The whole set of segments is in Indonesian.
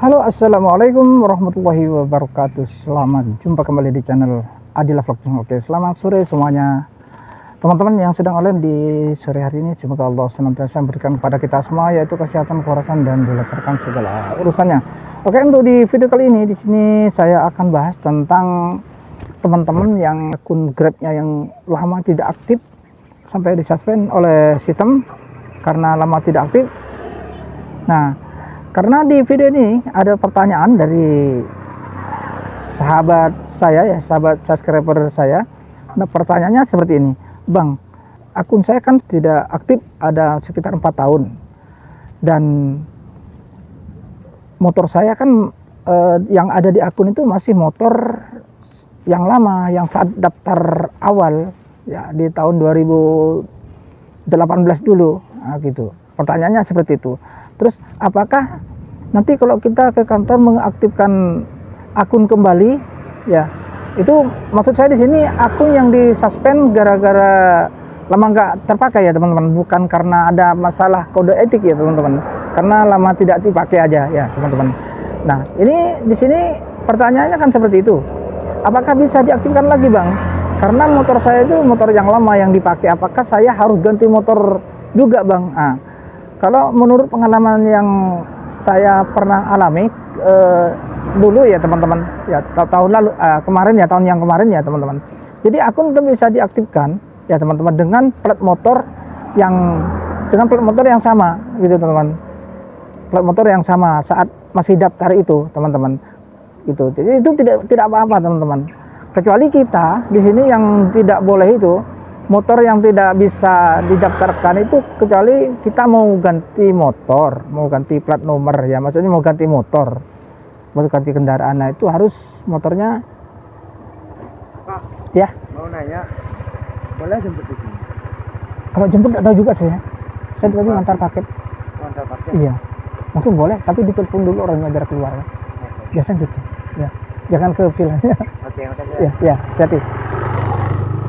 Halo, assalamualaikum warahmatullahi wabarakatuh. Selamat jumpa kembali di channel Adila Vlog. Oke, selamat sore semuanya, teman-teman yang sedang online di sore hari ini. Semoga Allah senantiasa memberikan kepada kita semua yaitu kesehatan, kewarasan, dan dilancarkan segala urusannya. Oke, untuk di video kali ini di sini saya akan bahas tentang teman-teman yang akun Grabnya yang lama tidak aktif sampai disuspend oleh sistem karena lama tidak aktif. Nah, karena di video ini ada pertanyaan dari sahabat saya ya, sahabat subscriber saya. Nah, pertanyaannya seperti ini, Bang, akun saya kan tidak aktif ada sekitar 4 tahun, dan motor saya kan yang ada di akun itu masih motor yang lama, yang saat daftar awal ya, di tahun 2018 dulu. Nah, gitu. Pertanyaannya seperti itu. Terus apakah nanti kalau kita ke kantor mengaktifkan akun kembali ya, itu maksud saya di sini akun yang disuspend gara-gara lama nggak terpakai ya teman-teman, bukan karena ada masalah kode etik ya teman-teman, karena lama tidak dipakai aja ya teman-teman. Nah, ini di sini pertanyaannya kan seperti itu, apakah bisa diaktifkan lagi, Bang? Karena motor saya itu motor yang lama yang dipakai, apakah saya harus ganti motor juga, Bang? Nah, kalau menurut pengalaman yang saya pernah alami dulu ya teman-teman, ya tahun lalu, kemarin ya, tahun yang kemarin ya teman-teman. Jadi akun itu bisa diaktifkan ya teman-teman dengan plat motor yang sama gitu teman-teman. Plat motor yang sama saat masih daftar itu teman-teman. Gitu. Jadi itu tidak apa-apa teman-teman. Kecuali kita di sini yang tidak boleh itu, motor yang tidak bisa didaftarkan itu, kecuali kita mau ganti motor, mau ganti plat nomor ya, maksudnya mau ganti motor, mau ganti kendaraan. Nah, itu harus motornya. Pak, ya, mau nanya, boleh jemput di sini? kalau jemput tidak tahu juga saya tadi ngantar paket. Antar paket? Iya, mungkin boleh, tapi ditelepon dulu orangnya biar keluar ya. Biasanya gitu ya, jangan ke vilanya. Oke, makasih. Ya, hati.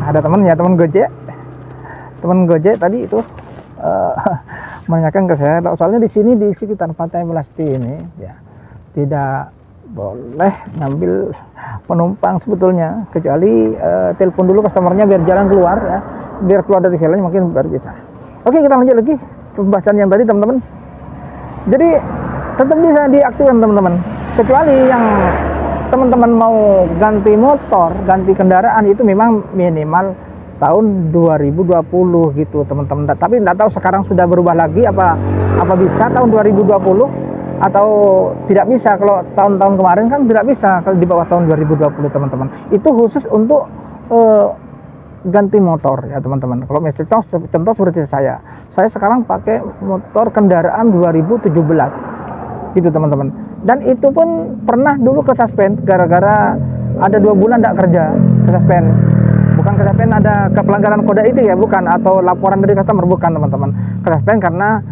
Ada teman Gojek tadi itu menanyakan ke saya, soalnya di sini di sekitar Pantai Melasti ini ya tidak boleh ngambil penumpang sebetulnya, kecuali telepon dulu customernya biar jalan keluar ya, biar keluar dari vilanya mungkin baru bisa. Oke, kita lanjut lagi pembahasan yang tadi teman-teman. Jadi tetap bisa diaktifkan teman-teman, kecuali yang teman-teman mau ganti motor, ganti kendaraan itu memang minimal tahun 2020 gitu teman-teman. Tapi tidak tahu sekarang sudah berubah lagi, apa bisa tahun 2020 atau tidak bisa. Kalau tahun-tahun kemarin kan tidak bisa kalau di bawah tahun 2020 teman-teman. Itu khusus untuk ganti motor ya teman-teman. Kalau misalnya contoh seperti saya sekarang pakai motor kendaraan 2017 gitu teman-teman. Dan itu pun pernah dulu ke suspend gara-gara ada 2 bulan tidak kerja, ke suspend. Bukan ke suspend ada pelanggaran kode itu ya, bukan, atau laporan dari customer, bukan teman-teman. Ke suspend karena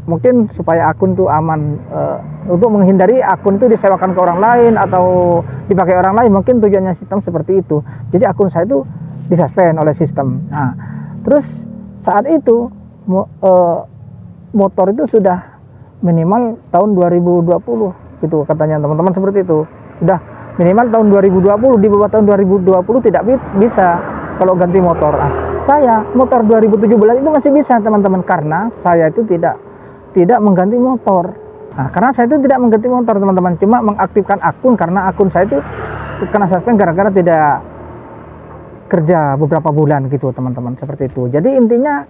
mungkin supaya akun itu aman, untuk menghindari akun itu disewakan ke orang lain atau dipakai orang lain, mungkin tujuannya sistem seperti itu. Jadi akun saya itu disuspend oleh sistem. Nah, terus saat itu motor itu sudah minimal tahun 2020 gitu katanya teman-teman, seperti itu. Sudah minimal tahun 2020, di bawah tahun 2020 tidak bisa kalau ganti motor. Saya motor 2017 itu masih bisa teman-teman, karena saya itu tidak mengganti motor. Nah, karena saya itu tidak mengganti motor teman-teman, cuma mengaktifkan akun karena akun saya itu kena suspend gara-gara tidak kerja beberapa bulan gitu teman-teman, seperti itu. Jadi intinya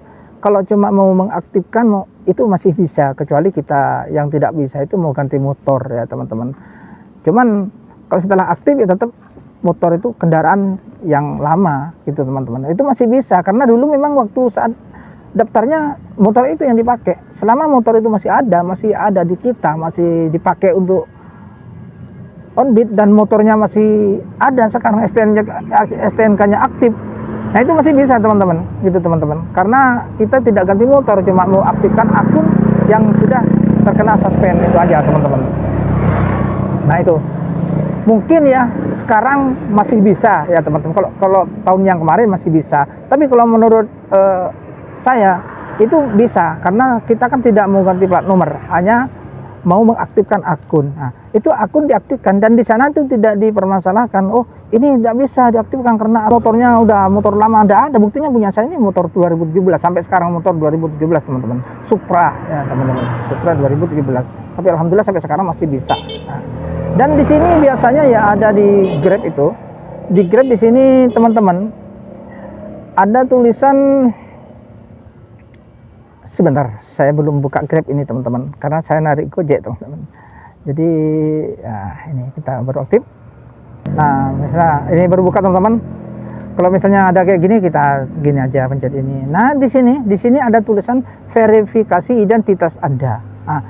kalau cuma mau mengaktifkan itu masih bisa, kecuali kita yang tidak bisa itu mau ganti motor ya teman-teman. Cuman kalau setelah aktif ya tetap motor itu kendaraan yang lama gitu teman-teman. Itu masih bisa, karena dulu memang waktu saat daftarnya motor itu yang dipakai. Selama motor itu masih ada di kita, masih dipakai untuk on-beat, dan motornya masih ada sekarang, STNK-nya aktif. Nah, itu masih bisa teman-teman, gitu teman-teman. Karena kita tidak ganti motor, cuma mau aktifkan akun yang sudah terkena suspend, itu aja teman-teman. Nah, itu mungkin ya sekarang masih bisa ya teman-teman. Kalau tahun yang kemarin masih bisa. Tapi kalau menurut saya itu bisa, karena kita kan tidak mau ganti plat nomor, hanya mau mengaktifkan akun. Nah, itu akun diaktifkan dan di sana itu tidak dipermasalahkan. Oh, ini tidak bisa diaktifkan karena motornya udah motor lama. Ada buktinya punya saya ini motor 2017 sampai sekarang motor 2017 teman-teman. Supra ya teman-teman. Supra 2017. Tapi alhamdulillah sampai sekarang masih bisa. Nah, dan di sini biasanya ya ada di Grab itu. Di Grab di sini teman-teman ada tulisan. Sebentar, saya belum buka Grab ini teman-teman, karena saya narik Gojek teman-teman. Jadi ini kita baru aktif. Nah, misalnya ini baru buka teman-teman. Kalau misalnya ada kayak gini, kita gini aja pencet ini. Nah, di sini ada tulisan verifikasi identitas Anda. Nah,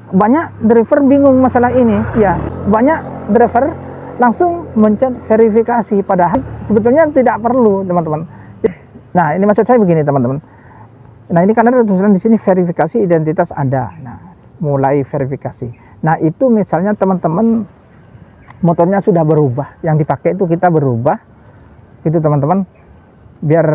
banyak driver bingung masalah ini. Ya, banyak driver langsung mencet verifikasi, padahal sebetulnya tidak perlu teman-teman. Nah, ini maksud saya begini teman-teman. Nah, ini karena ada tulisan di sini verifikasi identitas Anda. Nah, mulai verifikasi. Nah, itu misalnya teman-teman motornya sudah berubah, yang dipakai itu kita berubah, itu teman-teman. Biar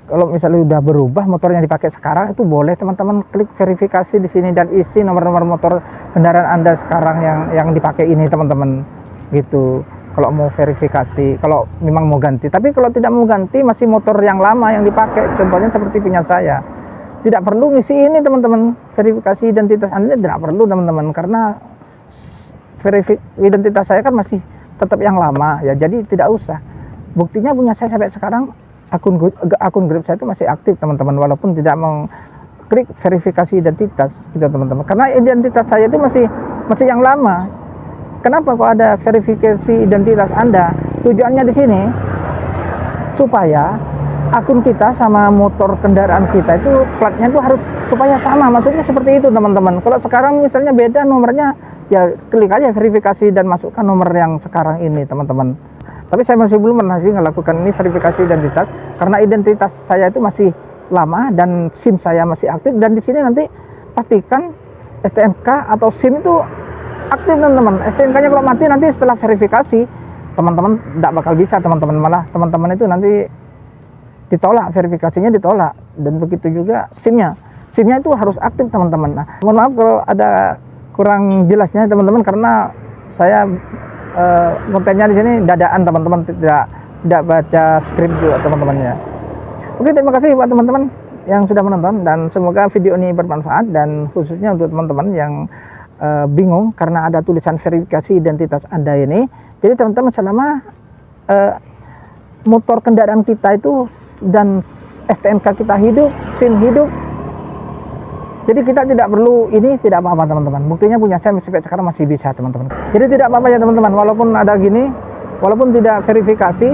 kalau misalnya sudah berubah motor yang dipakai sekarang, itu boleh teman-teman klik verifikasi di sini dan isi nomor-nomor motor kendaraan Anda sekarang yang dipakai ini teman-teman. Gitu. Kalau mau verifikasi, kalau memang mau ganti. Tapi kalau tidak mau ganti, masih motor yang lama yang dipakai, contohnya seperti punya saya, tidak perlu ngisi ini teman-teman. Verifikasi identitas Anda tidak perlu teman-teman, karena identitas saya kan masih tetap yang lama ya, jadi tidak usah. Buktinya punya saya sampai sekarang akun Grab saya itu masih aktif teman-teman, walaupun tidak mengklik verifikasi identitas gitu teman-teman, karena identitas saya itu masih yang lama. Kenapa kok ada verifikasi identitas Anda? Tujuannya di sini supaya akun kita sama motor kendaraan kita itu platnya itu harus supaya sama. Maksudnya seperti itu teman-teman. Kalau sekarang misalnya beda nomornya, ya klik aja verifikasi dan masukkan nomor yang sekarang ini teman-teman. Tapi saya masih belum pernah sih melakukan ini verifikasi identitas, karena identitas saya itu masih lama dan SIM saya masih aktif. Dan di sini nanti pastikan STNK atau SIM itu aktif teman-teman. STNK-nya kalau mati nanti setelah verifikasi teman-teman tidak bakal bisa teman-teman, malah teman-teman itu nanti ditolak, verifikasinya ditolak. Dan begitu juga SIM-nya itu harus aktif teman-teman. Nah, mohon maaf kalau ada kurang jelasnya teman-teman, karena saya kontennya di sini dadaan teman-teman, tidak baca skrip juga teman-teman ya. Oke, terima kasih buat teman-teman yang sudah menonton, dan semoga video ini bermanfaat, dan khususnya untuk teman-teman yang bingung karena ada tulisan verifikasi identitas Anda ini. Jadi teman-teman, selama motor kendaraan kita itu dan STNK kita hidup, SIM hidup, jadi kita tidak perlu ini, tidak apa-apa teman-teman. Buktinya punya saya sampai sekarang masih bisa teman-teman. Jadi tidak apa-apa ya teman-teman, walaupun ada gini, walaupun tidak verifikasi,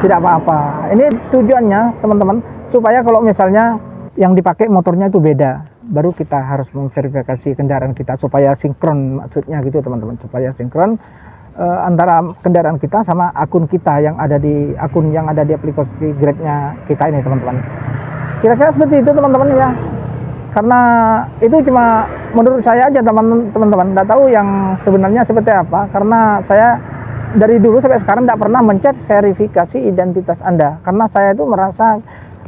tidak apa-apa. Ini tujuannya teman-teman, supaya kalau misalnya yang dipakai motornya itu beda, baru kita harus memverifikasi kendaraan kita supaya sinkron, maksudnya gitu teman-teman, supaya sinkron antara kendaraan kita sama akun kita yang ada di aplikasi Grab-nya kita ini teman-teman. Kira-kira seperti itu teman-teman ya, karena itu cuma menurut saya aja teman-teman, tidak tahu yang sebenarnya seperti apa, karena saya dari dulu sampai sekarang tidak pernah mencet verifikasi identitas Anda, karena saya itu merasa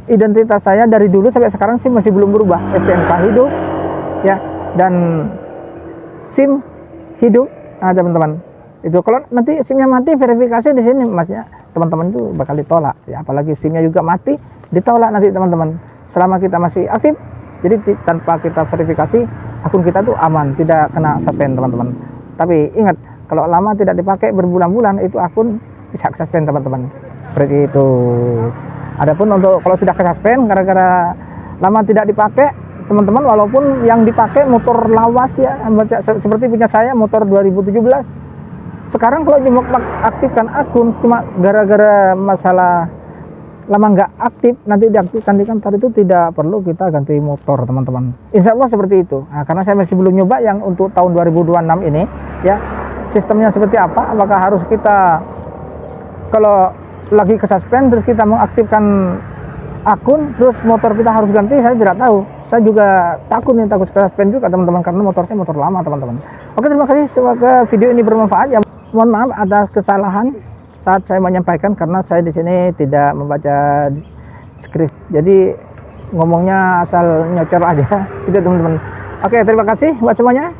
identitas saya dari dulu sampai sekarang sih masih belum berubah. STNK hidup ya, dan SIM hidup. Nah teman-teman, itu kalau nanti SIM-nya mati, verifikasi di sini masnya teman-teman itu bakal ditolak ya, apalagi SIM-nya juga mati, ditolak nanti teman-teman. Selama kita masih aktif, jadi tanpa kita verifikasi, akun kita tuh aman, tidak kena suspend teman-teman. Tapi ingat, kalau lama tidak dipakai berbulan-bulan, itu akun bisa suspend teman-teman. Seperti itu. Adapun untuk kalau sudah kesuspend gara-gara lama tidak dipakai, teman-teman, walaupun yang dipakai motor lawas ya, seperti punya saya motor 2017. Sekarang kalau cuma aktifkan akun cuma gara-gara masalah lama nggak aktif, nanti diaktifkan di kantor, itu tidak perlu kita ganti motor teman-teman. Insya Allah seperti itu. Nah, karena saya masih belum nyoba yang untuk tahun 2026 ini ya, sistemnya seperti apa, apakah harus kita kalau lagi kesuspend terus kita mengaktifkan akun terus motor kita harus ganti, saya tidak tahu. Saya juga takut kesuspend juga teman-teman, karena motor saya motor lama teman-teman. Oke, terima kasih, semoga video ini bermanfaat ya. Mohon maaf ada kesalahan saat saya menyampaikan, karena saya di sini tidak membaca skrip, jadi ngomongnya asal nyocor aja gitu teman-teman. Oke, terima kasih buat semuanya.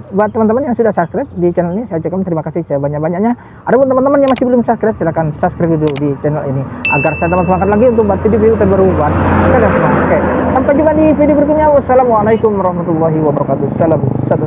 Buat teman-teman yang sudah subscribe di channel ini, saya ucapkan terima kasih sebanyak-banyaknya. Adapun teman-teman yang masih belum subscribe, silahkan subscribe dulu di channel ini agar saya dapat semangat lagi untuk buat video terbaru buat kalian semua. Oke, sampai jumpa di video berikutnya. Wassalamualaikum warahmatullahi wabarakatuh. Salam satu